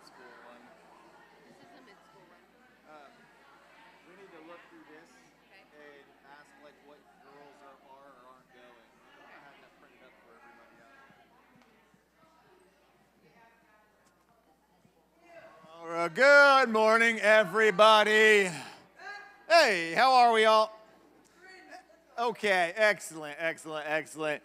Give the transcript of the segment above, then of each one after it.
mid-school one. This is a mid-school one. We need to look through this Okay. and ask like what girls are or aren't going. I have that printed up for everybody out. All right, good morning, everybody. Hey, how are we all? Okay, excellent, excellent, excellent.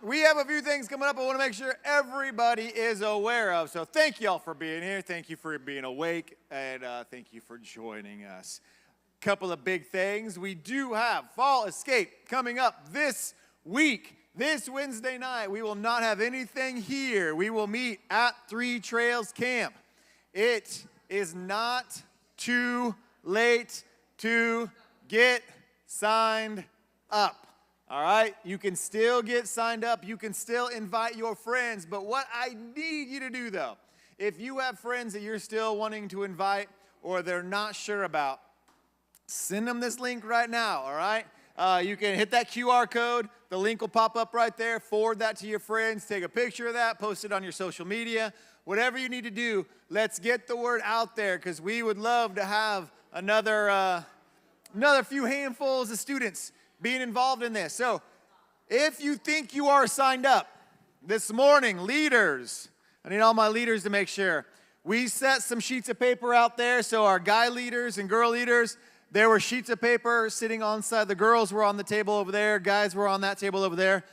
We have a few things coming up I want to make sure everybody is aware of. So thank y'all for being here. Thank you for being awake, and thank you for joining us. Couple of big things. We do have Fall Escape coming up this week. This Wednesday night, we will not have anything here. We will meet at Three Trails Camp. It is not too late to get signed up. All right? You can still get signed up. You can still invite your friends. But what I need you to do, though, if you have friends that you're still wanting to invite or they're not sure about, send them this link right now, all right? You can hit that QR code. The link will pop up right there. Forward that to your friends. Take a picture of that. Post it on your social media. Whatever you need to do, let's get the word out there because we would love to have another few handfuls of students being involved in this. So if you think you are signed up this morning, leaders, I need all my leaders to make sure. We set some sheets of paper out there. So our guy leaders and girl leaders, there were sheets of paper sitting on side. The girls were on the table over there. Guys were on that table over there.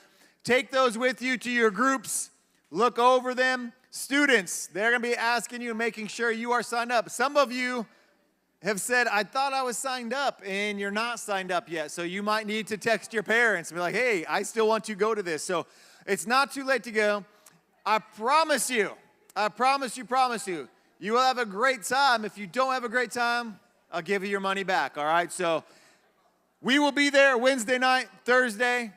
Take those with you to your groups. Look over them. Students, they're going to be asking you and making sure you are signed up. Some of you have said, I thought I was signed up, and you're not signed up yet. So you might need to text your parents and be like, hey, I still want to go to this. So it's not too late to go. I promise you, you will have a great time. If you don't have a great time, I'll give you your money back, all right? So we will be there Wednesday night, Thursday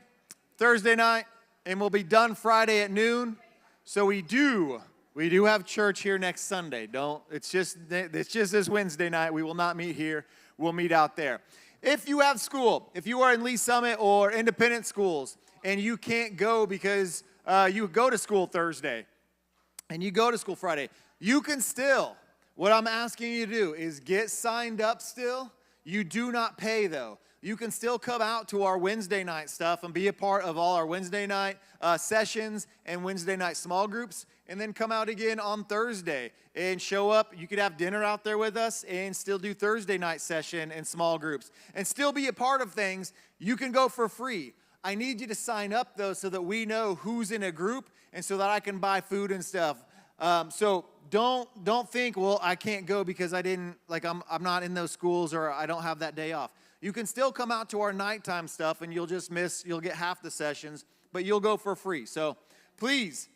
night, and we'll be done Friday at noon. So we do have church here next Sunday. It's just this Wednesday night. We will not meet here. We'll meet out there. If you have school, if you are in Lee Summit or independent schools, and you can't go because you go to school Thursday and you go to school Friday, you can still, what I'm asking you to do is get signed up still. You do not pay, though. You can still come out to our Wednesday night stuff and be a part of all our Wednesday night sessions and Wednesday night small groups, and then come out again on Thursday and show up. You could have dinner out there with us and still do Thursday night session and small groups and still be a part of things. You can go for free. I need you to sign up, though, so that we know who's in a group and so that I can buy food and stuff. So don't think, well, I can't go because I'm not in those schools or I don't have that day off. You can still come out to our nighttime stuff and you'll get half the sessions, but you'll go for free. So please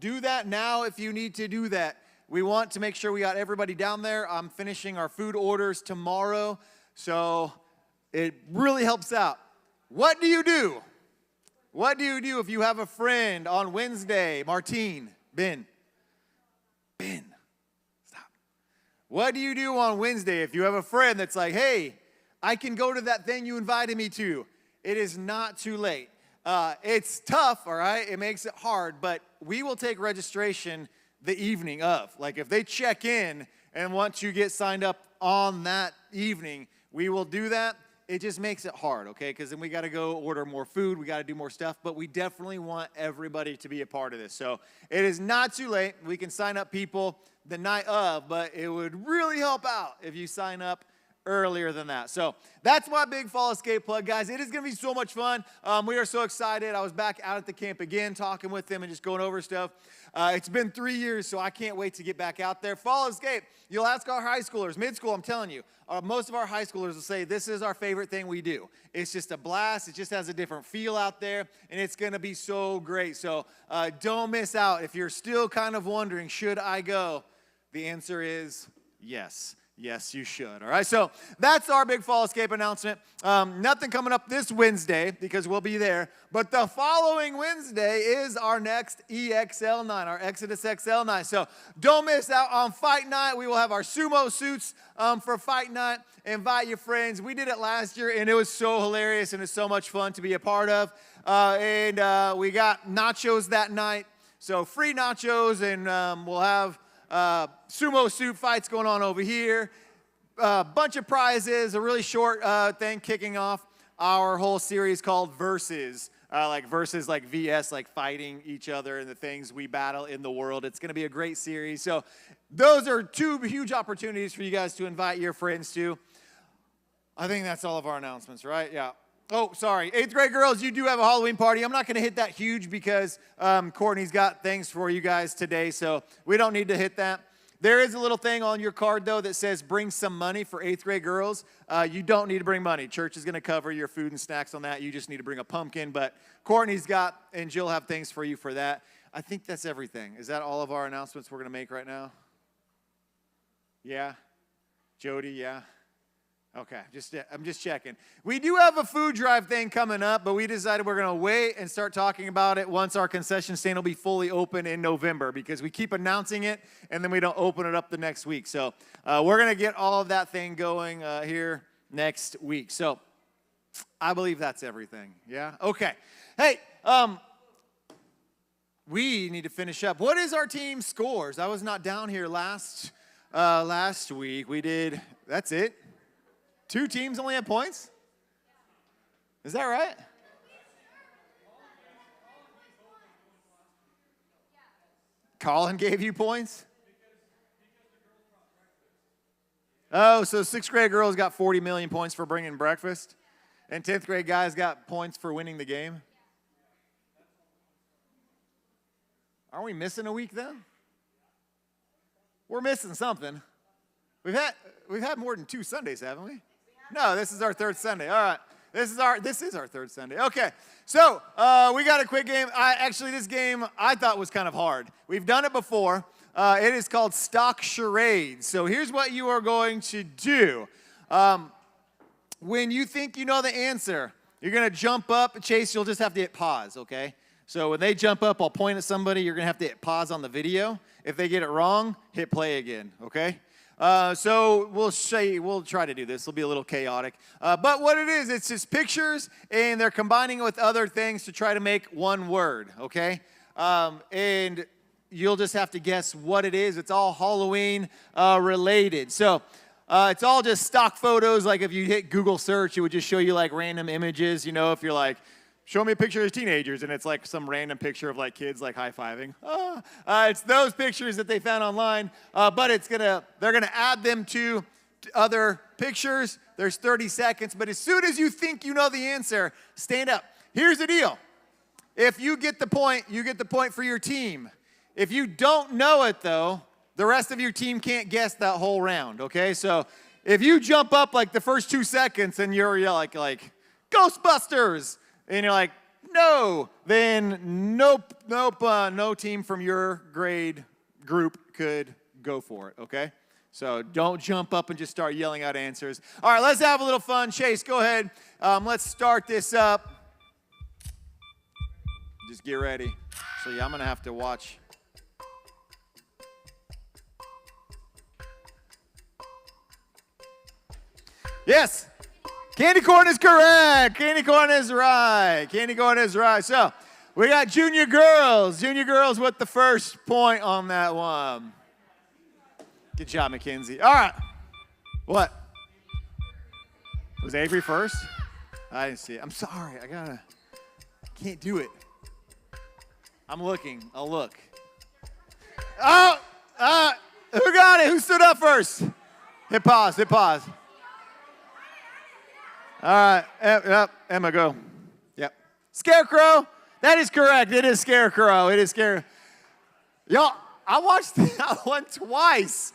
do that now if you need to do that. We want to make sure we got everybody down there. I'm finishing our food orders tomorrow, so it really helps out. What do you do? What do you do if you have a friend on Wednesday? Martine, Ben, stop. What do you do on Wednesday if you have a friend that's like, hey, I can go to that thing you invited me to? It is not too late. It's tough, all right? It makes it hard, but we will take registration the evening of. Like if they check in and want to get signed up on that evening, we will do that. It just makes it hard, okay? Because then we got to go order more food. We got to do more stuff. But we definitely want everybody to be a part of this. So it is not too late. We can sign up people the night of, but it would really help out if you sign up earlier than that. So that's my big Fall Escape plug, guys. It is going to be so much fun. We are so excited. I was back out at the camp again, talking with them and just going over stuff. It's been 3 years, so I can't wait to get back out there. Fall Escape, you'll ask our high schoolers, mid-school, I'm telling you, most of our high schoolers will say this is our favorite thing we do. It's just a blast. It just has a different feel out there, and it's going to be so great. So don't miss out. If you're still kind of wondering, should I go? The answer is yes. Yes, you should. All right, so that's our big Fall Escape announcement. Nothing coming up this Wednesday because we'll be there. But the following Wednesday is our next EXL night, our Exodus XL night. So don't miss out on Fight Night. We will have our sumo suits for Fight Night. Invite your friends. We did it last year, and it was so hilarious, and it's so much fun to be a part of. And we got nachos that night. So free nachos, and we'll have Sumo soup fights going on over here. Bunch of prizes, a really short thing kicking off our whole series called Versus. Like versus like VS, like fighting each other and the things we battle in the world. It's going to be a great series. So those are two huge opportunities for you guys to invite your friends to. I think that's all of our announcements, right? Yeah. Oh, sorry. 8th grade girls, you do have a Halloween party. I'm not going to hit that huge because Courtney's got things for you guys today, so we don't need to hit that. There is a little thing on your card, though, that says bring some money for 8th grade girls. You don't need to bring money. Church is going to cover your food and snacks on that. You just need to bring a pumpkin. But Courtney's got, and Jill have things for you for that. I think that's everything. Is that all of our announcements we're going to make right now? Yeah? Jody, yeah? Okay, I'm just checking. We do have a food drive thing coming up, but we decided we're going to wait and start talking about it once our concession stand will be fully open in November because we keep announcing it and then we don't open it up the next week. So we're going to get all of that thing going here next week. So I believe that's everything. Yeah? Okay. Hey, we need to finish up. What is our team scores? I was not down here last week. We did, that's it. 2 teams only have points? Is that right? Colin gave you points? Oh, so 6th grade girls got 40 million points for bringing breakfast, and 10th grade guys got points for winning the game? Are we missing a week then? We're missing something. We've had more than 2 Sundays, haven't we? No, this is our 3rd Sunday. All right. This is our 3rd Sunday. Okay. So, we got a quick game. This game I thought was kind of hard. We've done it before. It is called Stock Charades. So, here's what you are going to do. When you think you know the answer, you're going to jump up. Chase, you'll just have to hit pause, okay? So, when they jump up, I'll point at somebody. You're going to have to hit pause on the video. If they get it wrong, hit play again, okay? So we'll try to do this. It'll be a little chaotic. But what it is, it's just pictures, and they're combining it with other things to try to make one word, okay? And you'll just have to guess what it is. It's all Halloween related. So it's all just stock photos. Like if you hit Google search, it would just show you like random images. You know, if you're like, show me a picture of teenagers, and it's like some random picture of like kids like high-fiving. It's those pictures that they found online, but they're gonna add them to other pictures. There's 30 seconds, but as soon as you think you know the answer, stand up. Here's the deal. If you get the point, you get the point for your team. If you don't know it though, the rest of your team can't guess that whole round, okay? So if you jump up like the first 2 seconds and you're like Ghostbusters, and you're like, no, then nope, no team from your grade group could go for it, okay? So don't jump up and just start yelling out answers. All right, let's have a little fun. Chase, go ahead. Let's start this up. Just get ready. So yeah, I'm going to have to watch. Yes. Candy corn is correct. Candy corn is right. Candy corn is right. So we got junior girls. Junior girls with the first point on that one. Good job, Mackenzie. All right. What? Was Avery first? I didn't see it. I'm sorry. Can't do it. I'm looking. I'll look. Oh! Who got it? Who stood up first? Hit pause. Hit pause. All right, yep, Emma, go. Yep. Scarecrow, that is correct. It is Scarecrow. It is Scarecrow. Y'all, I watched that one twice,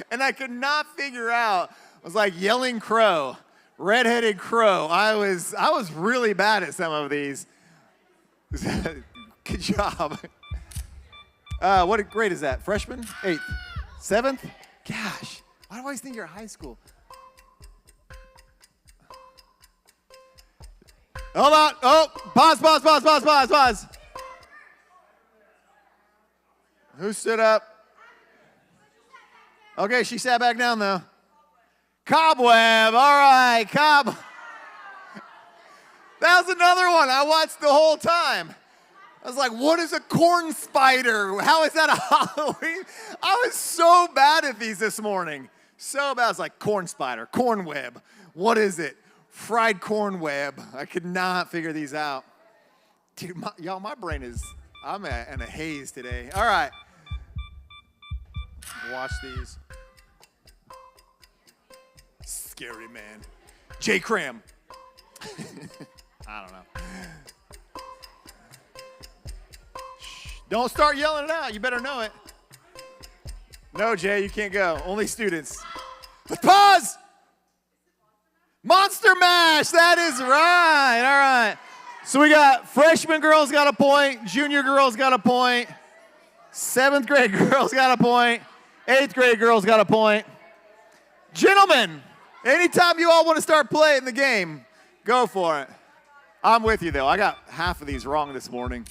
and I could not figure out. I was like yelling crow, redheaded crow. I was really bad at some of these. Good job. What grade is that? Freshman? 8th? 7th? Gosh, why do I always think you're high school? Hold on. Oh, pause. Who stood up? Okay, she sat back down, though. Cobweb. All right, That was another one I watched the whole time. I was like, what is a corn spider? How is that a Halloween? I was so bad at these this morning. So bad. I was like, corn spider, corn web. What is it? Fried corn web. I could not figure these out. Dude, my brain is, I'm in a haze today. All right. Watch these. Scary man. J. Cram. I don't know. Don't start yelling it out. You better know it. No, Jay, you can't go. Only students. Pause! Monster Mash. That is right. All right. So we got freshman girls got a point. Junior girls got a point. 7th grade girls got a point. 8th grade girls got a point. Gentlemen, anytime you all want to start playing the game, go for it. I'm with you, though. I got half of these wrong this morning.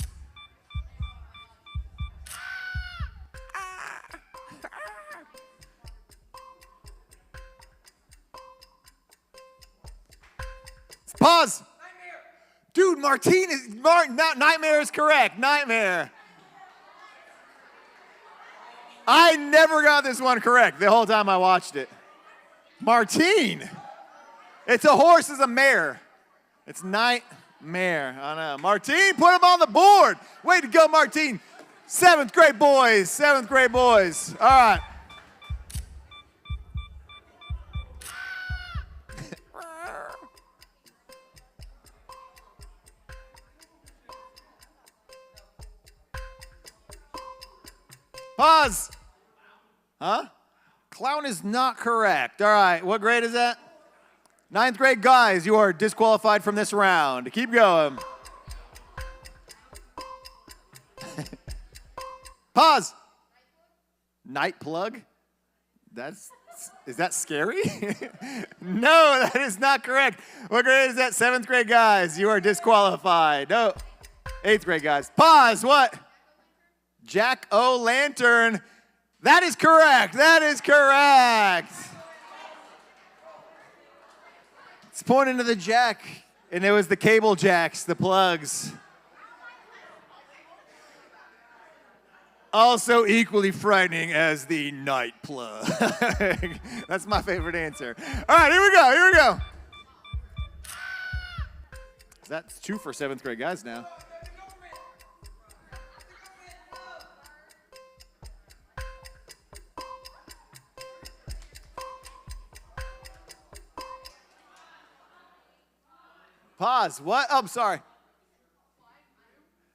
Pause. Nightmare. Dude, Nightmare is correct. Nightmare. I never got this one correct the whole time I watched it. Martine. It's a horse, it's a mare. It's Nightmare. I know. Martine, put him on the board. Way to go, Martine. 7th grade boys. 7th grade boys. All right. Pause. Huh? Clown is not correct. All right, what grade is that? 9th grade guys, you are disqualified from this round. Keep going. Pause. Night plug? Is that scary? No, that is not correct. What grade is that? 7th grade guys, you are disqualified. No. 8th grade guys. Pause, what? Jack-o'-lantern. That is correct. That is correct. It's pointing to the jack, and it was the cable jacks, the plugs. Also equally frightening as the night plug. That's my favorite answer. All right, here we go. Here we go. That's 2 for 7th grade guys now. Pause. What? Oh, I'm sorry.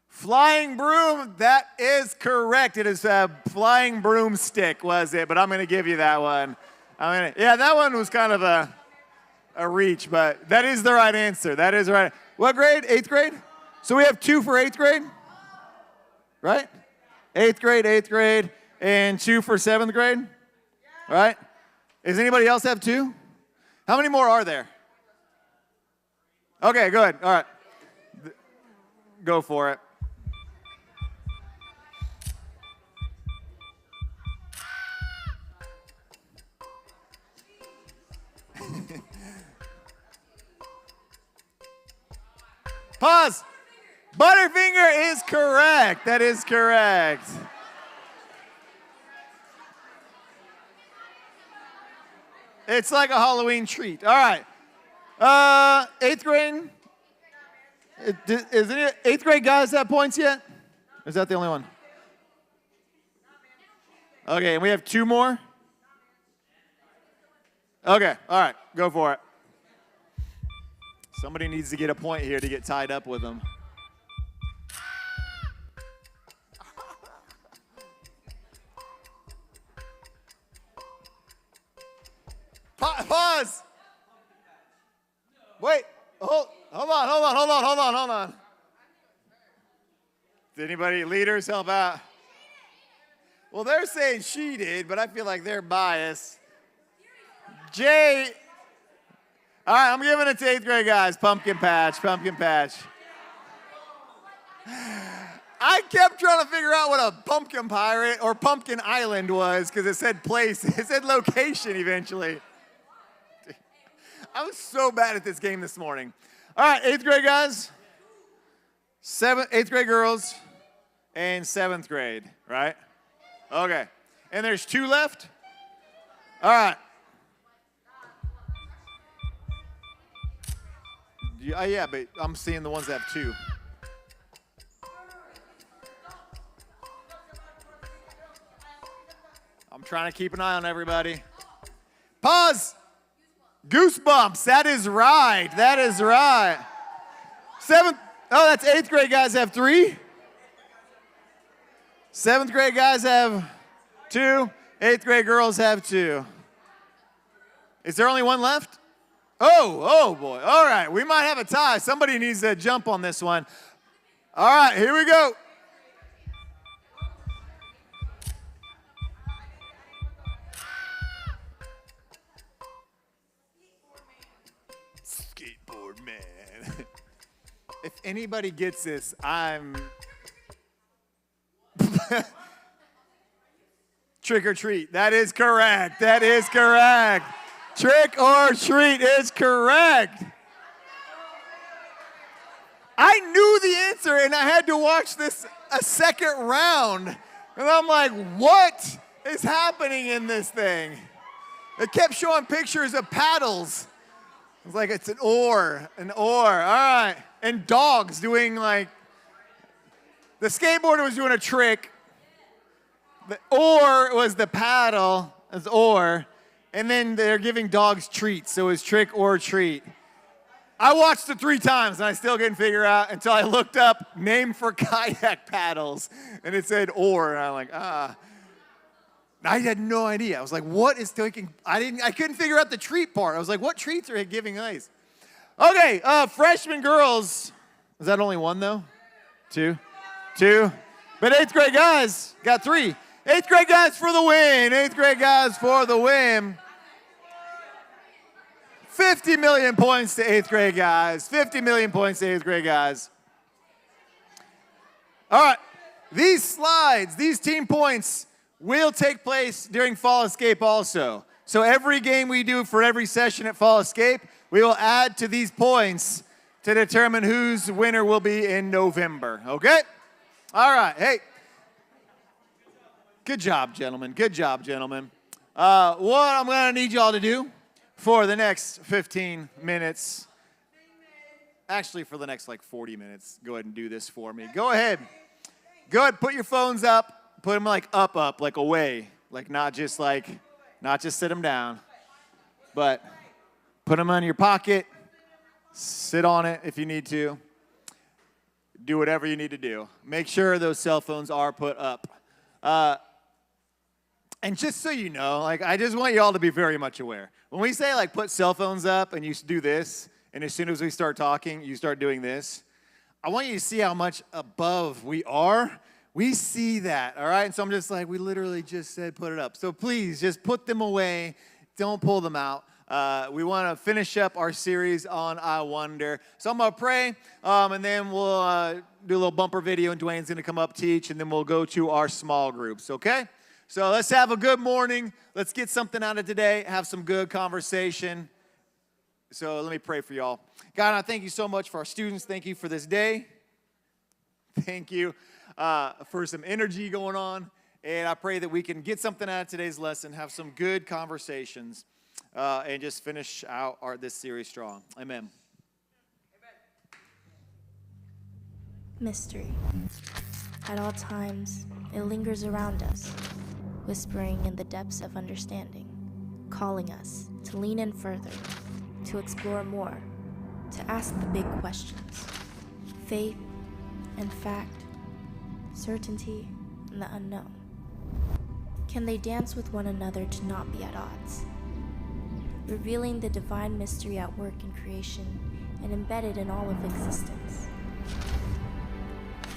Flying broom. That is correct. It is a flying broomstick, was it? But I'm going to give you that one. Yeah, that one was kind of a reach, but that is the right answer. That is right. What grade? 8th grade? So we have 2 for 8th grade? Right? 8th grade, and 2 for 7th grade? All right? Does anybody else have 2? How many more are there? Okay, good. All right. Go for it. Pause. Butterfinger is correct. That is correct. It's like a Halloween treat. All right. 8th grade? Is any 8th grade guys have points yet? Or is that the only one? Okay, and we have 2 more? Okay, all right, go for it. Somebody needs to get a point here to get tied up with them. Pause. Wait, hold on. Did anybody, leaders, help out? Well, they're saying she did, but I feel like they're biased. Jay. All right, I'm giving it to 8th grade guys. Pumpkin patch. I kept trying to figure out what a pumpkin pirate or pumpkin island was because it said place, it said location eventually. I was so bad at this game this morning. All right, 8th grade guys, 8th grade girls, and 7th grade, right? Okay. And there's 2 left? All right. Yeah, but I'm seeing the ones that have 2. I'm trying to keep an eye on everybody. Pause. Goosebumps. That is right. That is right. 7th. Oh, that's 8th grade guys have 3. 7th grade guys have 2. 8th grade girls have 2. Is there only 1 left? Oh boy. All right. We might have a tie. Somebody needs to jump on this one. All right. Here we go. Skateboard man. If anybody gets this, I'm... Trick or treat. That is correct. That is correct. Trick or treat is correct. I knew the answer, and I had to watch this a second round. And I'm like, what is happening in this thing? It kept showing pictures of paddles. I was like, it's an oar, an oar. All right. And dogs doing like, the skateboarder was doing a trick. The oar was the paddle, as oar. And then they're giving dogs treats, so it was trick or treat. I watched it 3 times, and I still couldn't figure out until I looked up name for kayak paddles, and it said oar, and I'm like, I had no idea. I was like, what is taking? I couldn't figure out the treat part. I was like, what treats are they giving ice? Okay, freshman girls. Is that only 1 though? 2? But 8th grade guys got 3. 8th grade guys for the win. 8th grade guys for the win. 50 million points to 8th grade guys. 50 million points to 8th grade guys. All right. These slides, these team points will take place during Fall Escape also. So every game we do for every session at Fall Escape, we will add to these points to determine whose winner will be in November. Okay? All right. Hey. Good job, gentlemen. Good job, gentlemen. What I'm going to need y'all to do for the next 15 minutes, actually for the next like 40 minutes, go ahead and do this for me. Go ahead, put your phones up, put them like up, like away, like not just sit them down, but put them in your pocket, sit on it if you need to, do whatever you need to do. Make sure those cell phones are put up. And just so you know, like I just want you all to be very much aware. When we say like put cell phones up and you do this, and as soon as we start talking, you start doing this, I want you to see how much above we are. We see that, all right? And so I'm just like, we literally just said put it up. So please just put them away. Don't pull them out. We want to finish up our series on I Wonder. So I'm going to pray, and then we'll do a little bumper video, and Dwayne's going to come up, teach, and then we'll go to our small groups, okay? So let's have a good morning. Let's get something out of today, have some good conversation. So let me pray for y'all. God, I thank you so much for our students. Thank you for this day. Thank you for some energy going on. And I pray that we can get something out of today's lesson, have some good conversations, and just finish out this series strong. Amen. Mystery. At all times, it lingers around us, whispering in the depths of understanding, calling us to lean in further, to explore more, to ask the big questions. Faith and fact, certainty and the unknown. Can they dance with one another to not be at odds? Revealing the divine mystery at work in creation and embedded in all of existence.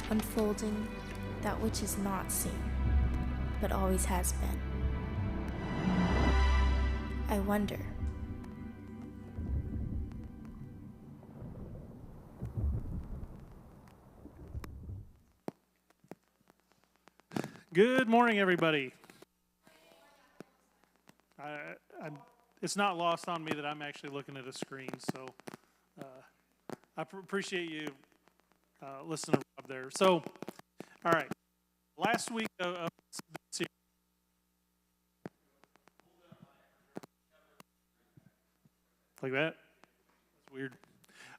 Unfolding that which is not seen, but always has been. I wonder. Good morning, everybody. It's not lost on me that I'm actually looking at a screen, so I appreciate you listening to Rob there. So, all right, last week of series. Like that? That's weird.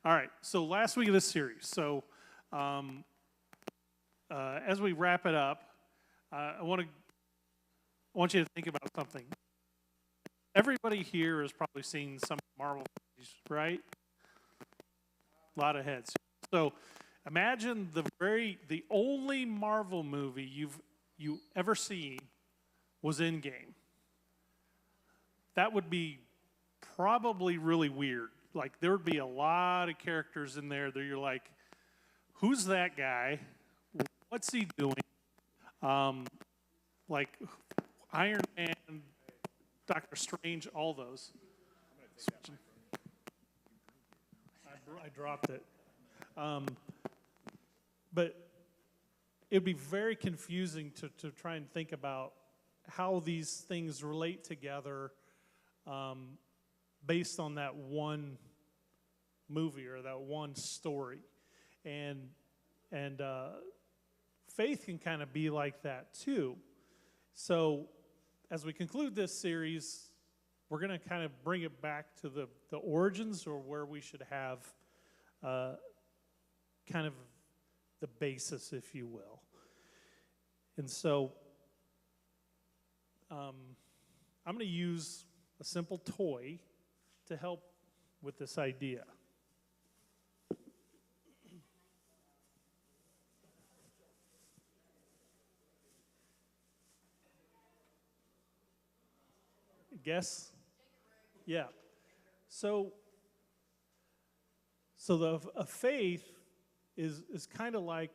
All right, so last week of this series. So as we wrap it up, I want you to think about something. Everybody here has probably seen some Marvel movies, right? A lot of heads. So imagine the only Marvel movie you ever seen was Endgame. That would be probably really weird. Like there would be a lot of characters in there that you're like, who's that guy? What's he doing? Like Iron Man, Doctor Strange, all those. I dropped it. But it would be very confusing to try and think about how these things relate together based on that one movie or that one story. And faith can kind of be like that too. So as we conclude this series, we're going to kind of bring it back to the origins, or where we should have kind of the basis, if you will. And so I'm going to use a simple toy to help with this idea. Guess? Yeah. So a faith is kind of like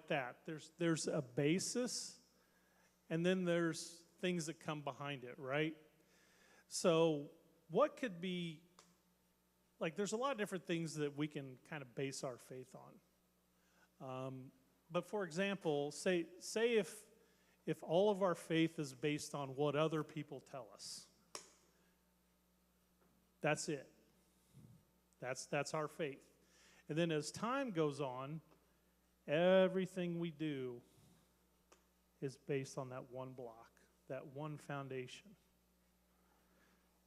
that. There's a basis, and then there's things that come behind it, right? So what could be, like, there's a lot of different things that we can kind of base our faith on. But for example, say if all of our faith is based on what other people tell us, that's it. That's our faith. And then as time goes on, everything we do is based on that one block, that one foundation.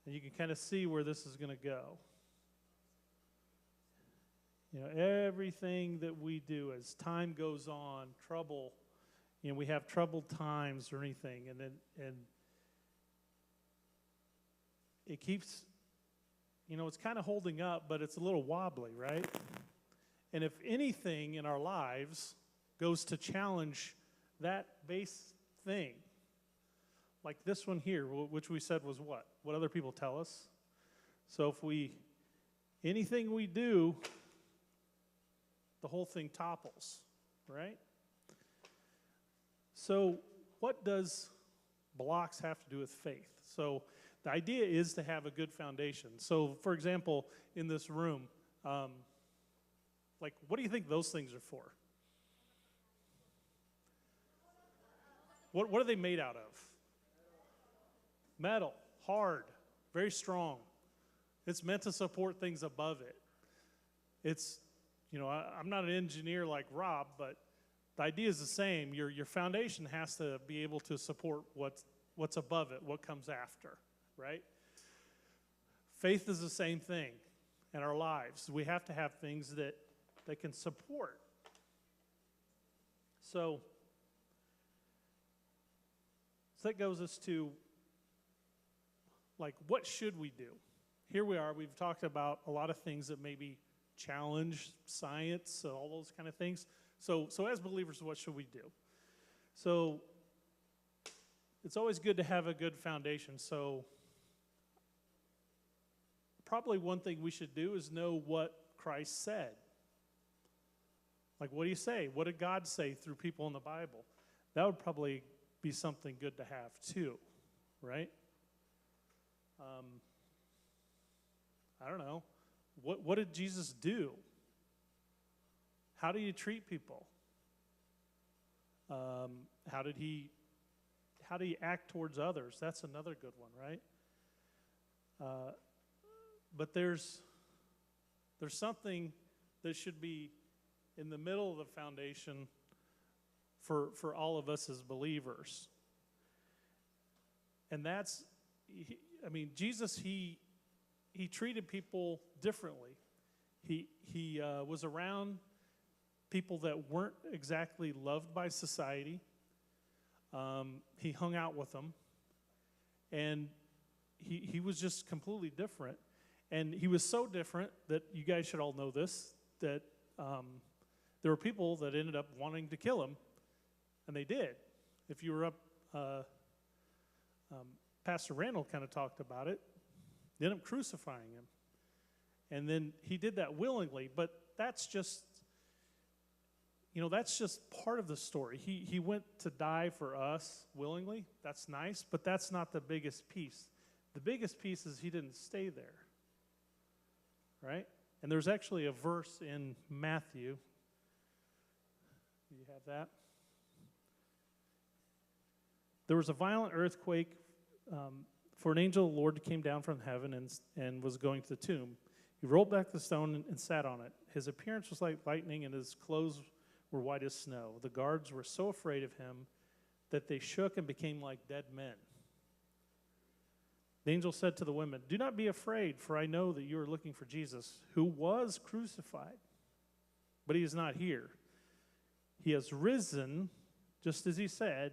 And you can kind of see where this is going to go. You know, everything that we do as time goes on, trouble, you know, we have troubled times or anything, and it keeps, you know, it's kind of holding up, but it's a little wobbly, right? And if anything in our lives goes to challenge that base thing, like this one here, which we said was what other people tell us. So if anything we do, the whole thing topples, right? So what does blocks have to do with faith? So the idea is to have a good foundation. So for example, in this room, like what do you think those things are for? What are they made out of? Metal, hard, very strong. It's meant to support things above it. It's, you know, I'm not an engineer like Rob, but the idea is the same. Your foundation has to be able to support what's above it, what comes after, right? Faith is the same thing in our lives. We have to have things that can support. So that goes us to, like, what should we do? Here we are. We've talked about a lot of things that maybe challenge science and all those kind of things. So as believers, what should we do? So it's always good to have a good foundation. So probably one thing we should do is know what Christ said. Like, what do you say? What did God say through people in the Bible? That would probably be something good to have too, right? I don't know. What did Jesus do? How do you treat people? How did he act towards others? That's another good one, right? But there's something that should be in the middle of the foundation for all of us as believers. And that's, Jesus, he treated people differently. He was around people that weren't exactly loved by society. He hung out with them. And he was just completely different. And he was so different that you guys should all know this, that there were people that ended up wanting to kill him. And they did. If you were up, Pastor Randall kind of talked about it. They ended up crucifying him. And then he did that willingly, but that's just part of the story. He went to die for us willingly. That's nice, but that's not the biggest piece. The biggest piece is he didn't stay there, right? And there's actually a verse in Matthew. Do you have that? There was a violent earthquake, for an angel of the Lord came down from heaven and was going to the tomb. He rolled back the stone and sat on it. His appearance was like lightning, and his clothes were white as snow. The guards were so afraid of him that they shook and became like dead men. The angel said to the women, "Do not be afraid, for I know that you are looking for Jesus, who was crucified. But he is not here. He has risen, just as he said.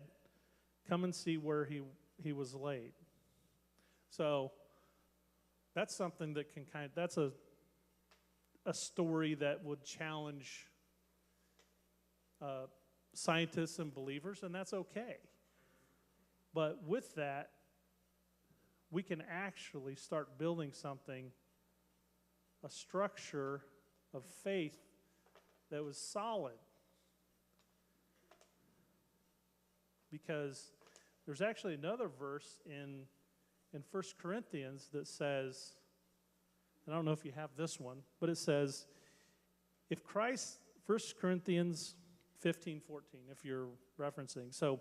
Come and see where he was laid." So that's something that that's a story that would challenge scientists and believers, and that's okay. But with that, we can actually start building something, a structure of faith that was solid. Because there's actually another verse in 1 Corinthians that says, and I don't know if you have this one, but it says, if Christ, 1 Corinthians 15:14, if you're referencing. So,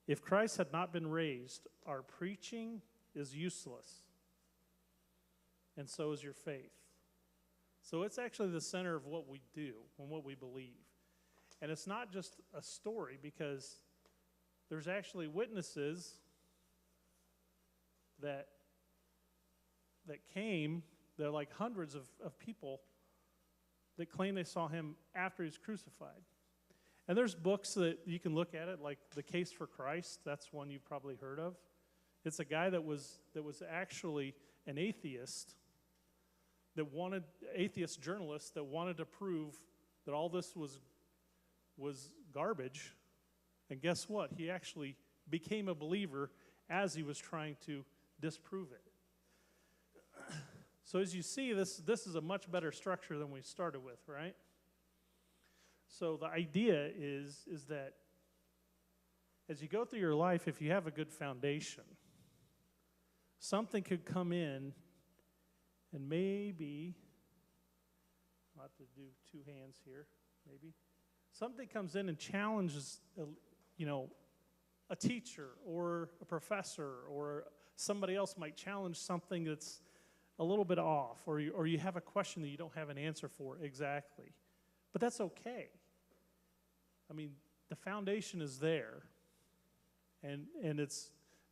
if Christ had not been raised, our preaching is useless, and so is your faith. So it's actually the center of what we do and what we believe. And it's not just a story, because there's actually witnesses that came, they're like hundreds of people that claim they saw him after he was crucified. And there's books that you can look at it, like The Case for Christ. That's one you've probably heard of. It's a guy that was actually an atheist, atheist journalist that wanted to prove that all this was garbage. And guess what? He actually became a believer as he was trying to disprove it. So as you see, this is a much better structure than we started with, right? So the idea is that as you go through your life, if you have a good foundation, something could come in and maybe, I'll have to do two hands here, maybe. Something comes in and challenges, a teacher or a professor or somebody else might challenge something that's a little bit off, or you have a question that you don't have an answer for exactly. But that's okay. I mean, the foundation is there. And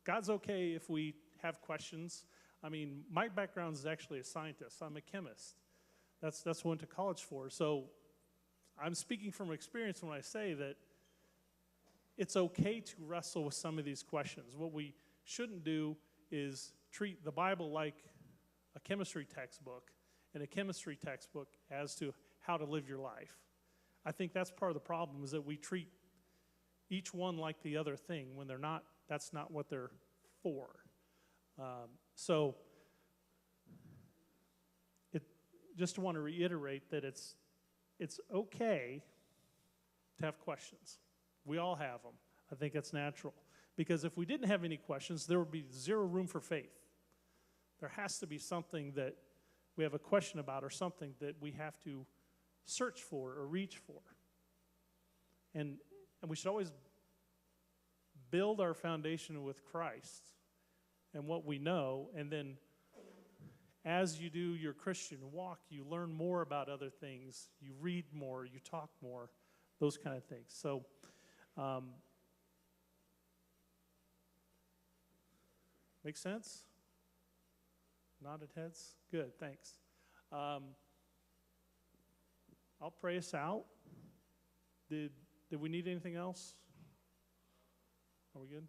God's okay if we have questions. I mean, my background is actually a scientist. I'm a chemist. That's what I went to college for. So I'm speaking from experience when I say that it's okay to wrestle with some of these questions. What we shouldn't do is treat the Bible like a chemistry textbook and a chemistry textbook as to how to live your life. I think that's part of the problem, is that we treat each one like the other thing when they're not. That's not what they're for. So just want to reiterate that it's okay to have questions. We all have them. I think that's natural. Because if we didn't have any questions, there would be zero room for faith. There has to be something that we have a question about, or something that we have to search for or reach for. And we should always build our foundation with Christ and what we know, and then as you do your Christian walk, you learn more about other things, you read more, you talk more, those kind of things. So Make sense? Nodded heads? Good, thanks. I'll pray us out. Did we need anything else? Are we good?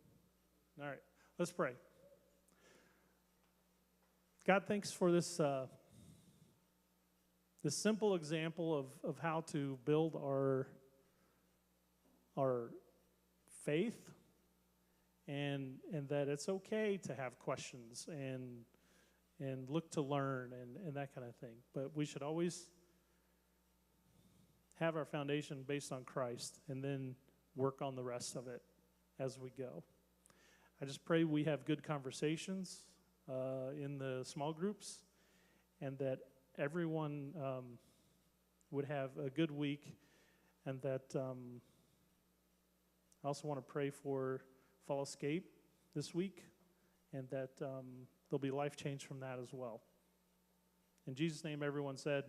All right, let's pray. God, thanks for this this simple example of how to build our faith, and that it's okay to have questions and look to learn and that kind of thing. But we should always have our foundation based on Christ and then work on the rest of it as we go. I just pray we have good conversations in the small groups, and that everyone would have a good week, and that I also want to pray for Fall Escape this week, and that there'll be life change from that as well. In Jesus' name, everyone said,